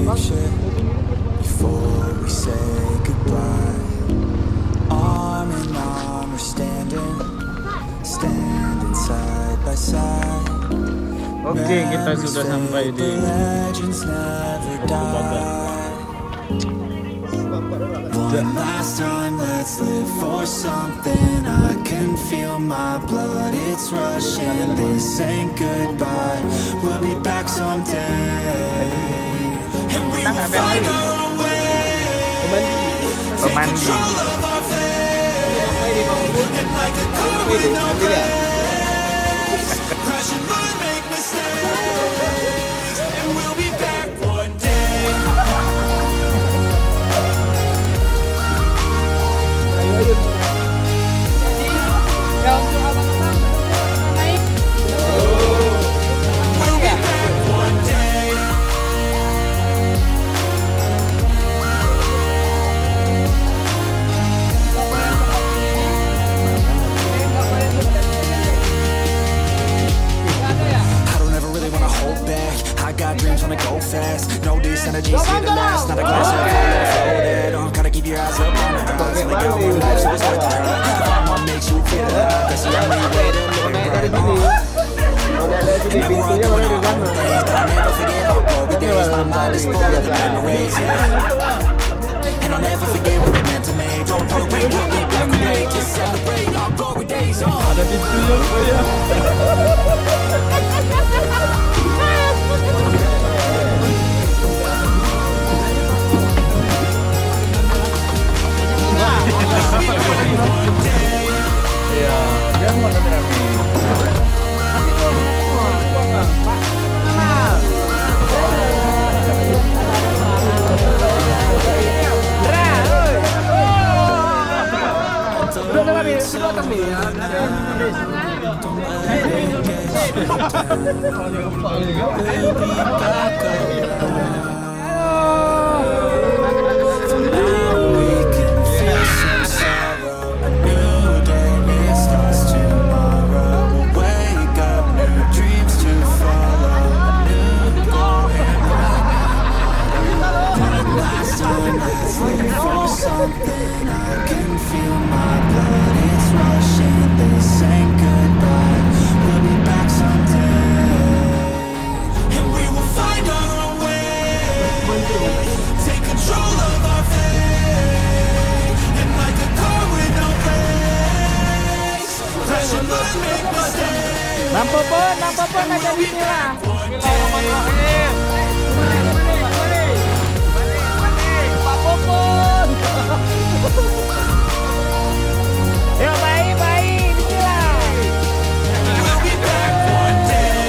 picture before we say goodbye. Arm in arm we're standing side by side. Oke, kita sudah sampai di Lukup Badak. One last time, let's live for something. I can feel my blood, it's rushing. This ain't goodbye, we'll be back someday. And we will find our way. Control of our fate. And like a car with no brakes, crash and run, make mistakes. And we'll be back one day. Dreams wanna go fast. No, this energy's here to last. Not a glass of overloaded. Gotta keep your eyes up on the prize. Let go of life, so it's worth the ride. If I'm what makes you feel alive, that's the only way to live right. And I'm rocking with all the things that I'll never forget. All glory days, my mind is full of the memories, yeah. And I'll never forget what it meant to me. Don't parade, we'll be black and white. Just celebrate our glory days. Ada di studio ya. Ya, dia mau rame-rame. Something I can feel my blood, it's rushing. This ain't goodbye, we'll be back someday. And we will find our own way. Take control of our fate. And like a car with no brakes, crash and learn, make mistakes. Lampu pun ada di sini lah. Yo, bayi, bismillah. We'll be back one day.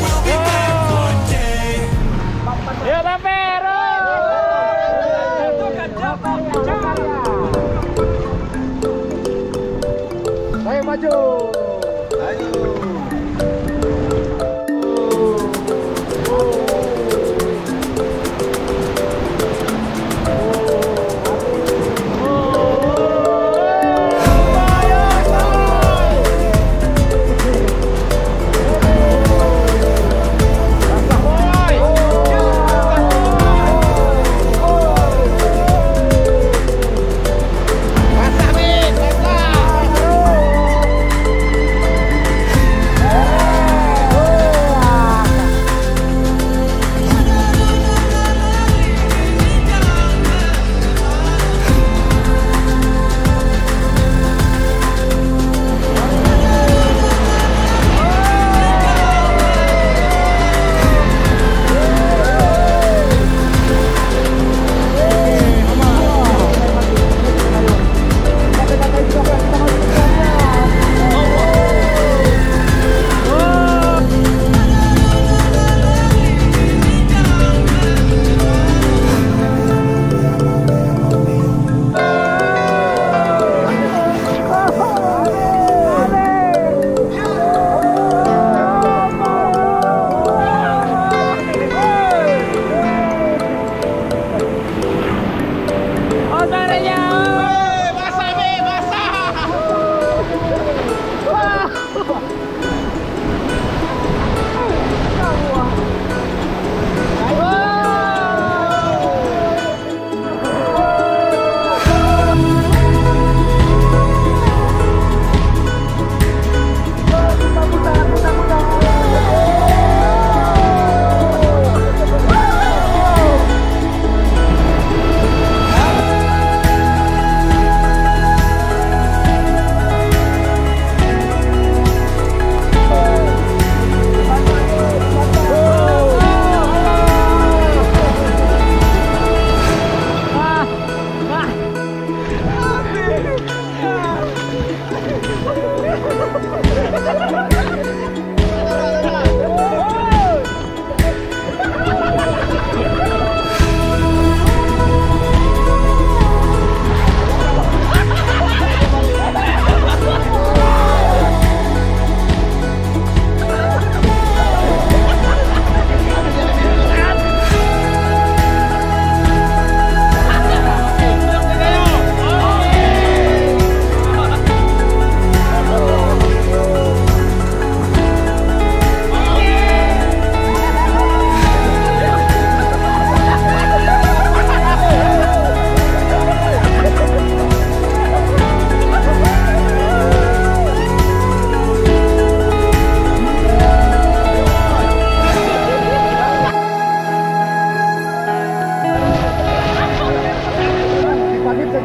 We'll be back one day. Yo, Bampero. Ayo maju.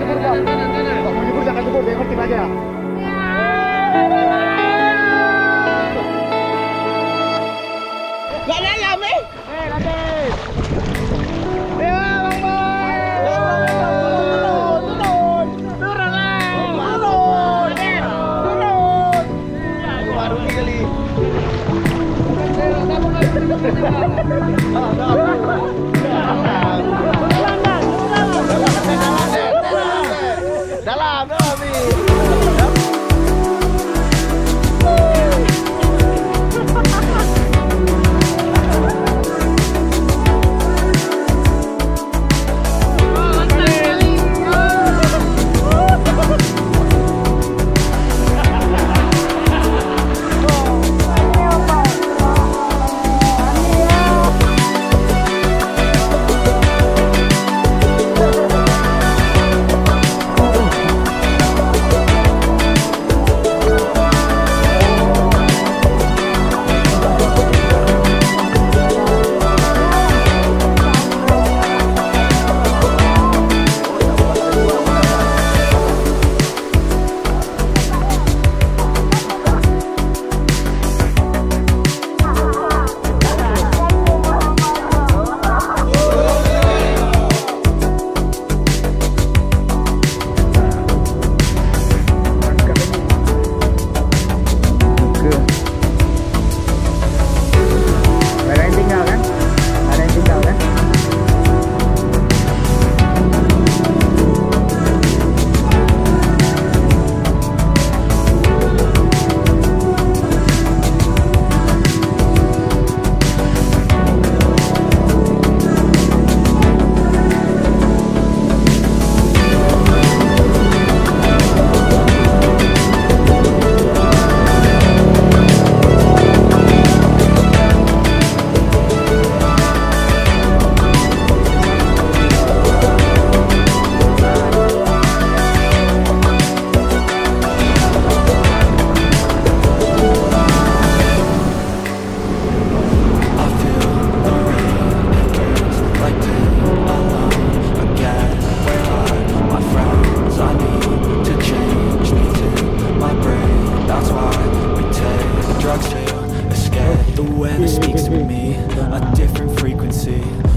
Menyebur jangan nyebur, yang penting aja. Gak ada ya, Mi? Nanti. Bang Boy. Turun. Baru kali. Dalam,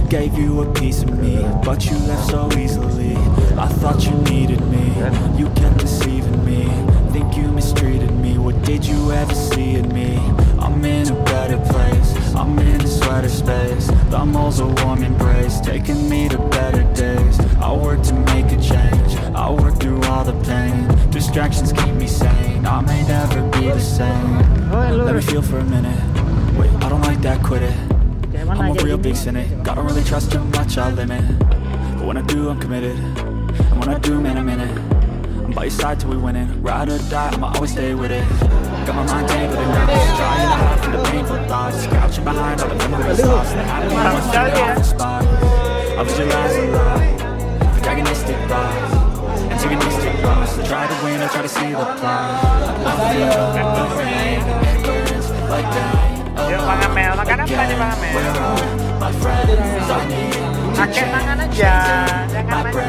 Gave you a piece of me, but you left so easily. I thought you needed me, you kept deceiving me. Think you mistreated me, what did you ever see in me? I'm in a better place, I'm in a sweater space. The moles a warm embrace, taking me to better days. I work to make a change, I work through all the pain. Distractions keep me sane, I may never be the same. Let me feel for a minute, wait, I don't like that, quit it. I'm a real big cynic, I don't really trust too much, I limit. But when I do, I'm committed, and when I do, man, I'm in it. I'm by your side till we win it, ride or die, I'ma always stay with it. Got my mind tangled in knots, trying to hide from the painful thoughts. Crouching behind all the memories lost, the habit of once to get off the spot. I visualize a lot, antagonistic thoughts, antagonistic thoughts. I try to win, I try to see the plot. I feel the rain, it burns like that. Yuk Bang Amel, makan apa nih Bang Amel? Pakai tangan aja, jangan aja.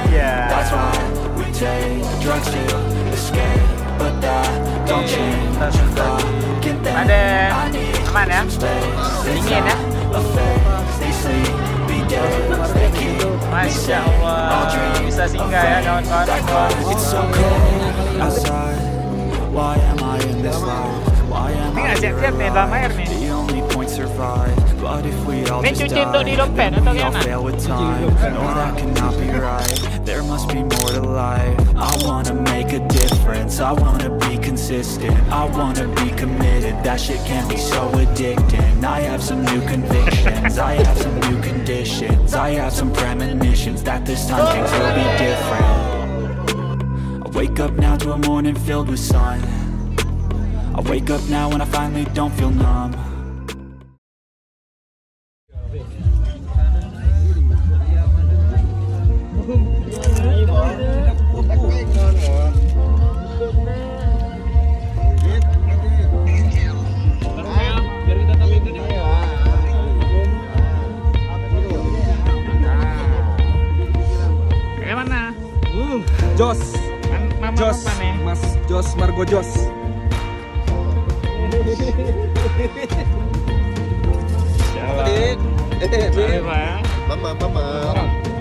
Ada aman ya? Dingin ya? Masya Allah, bisa singgah ya kawan-kawan. Ini nggak siap-siap nih dalam air nih. Ini cuci untuk di dompet atau gimana? There must be more to life. I wanna make a difference, I wanna be consistent, I wanna be committed. That shit can be so addicting. I have some new convictions, I have some new conditions, I have some premonitions that this time things will be different. I wake up now to a morning filled with sun. I wake up now when I finally don't feel numb. Jos. Jos. Jos, Mas Jos Margo Jos.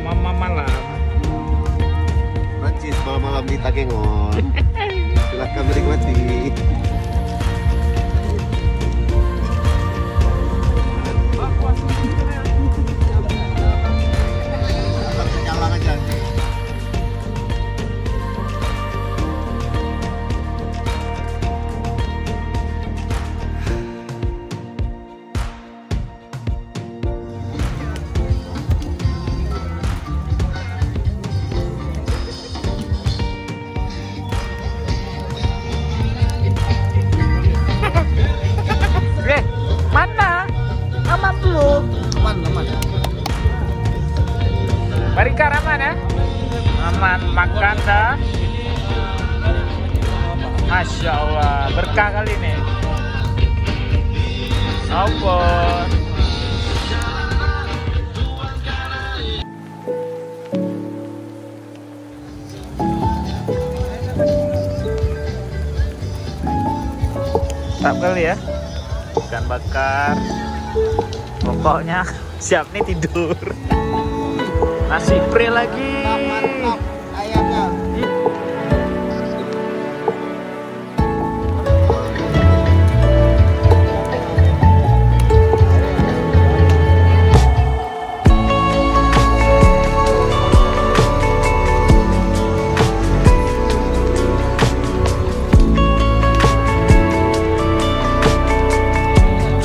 Mama malam. Mancis malam-malam di Takengon. Silahkan menikmati. Jalan aja. Mana? Aman belum? Aman. Berakhir aman ya? Aman, makan dah. Masya Allah, berkah kali ini. Ampun. Mantap kali ya. Ikan bakar. Pokoknya siap nih tidur. Nasi pre lagi. Ayamnya.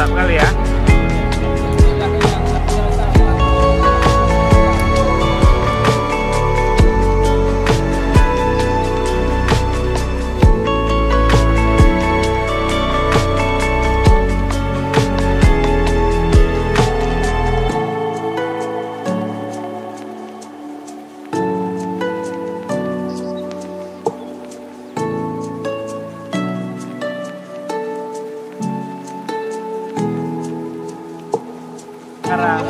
Mantap kali ya. Sekarang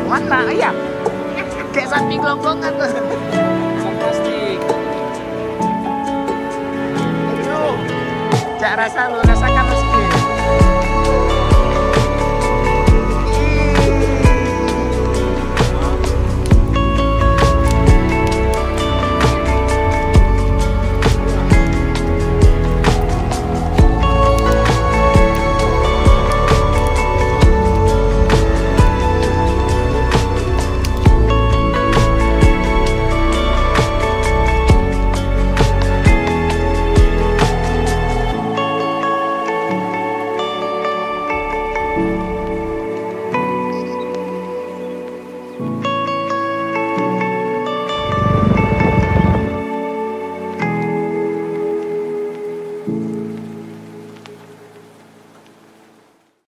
mana? Iya. Kayak sapi gelonggongan tuh. Plastik. Cak rasa lu rasakan lu.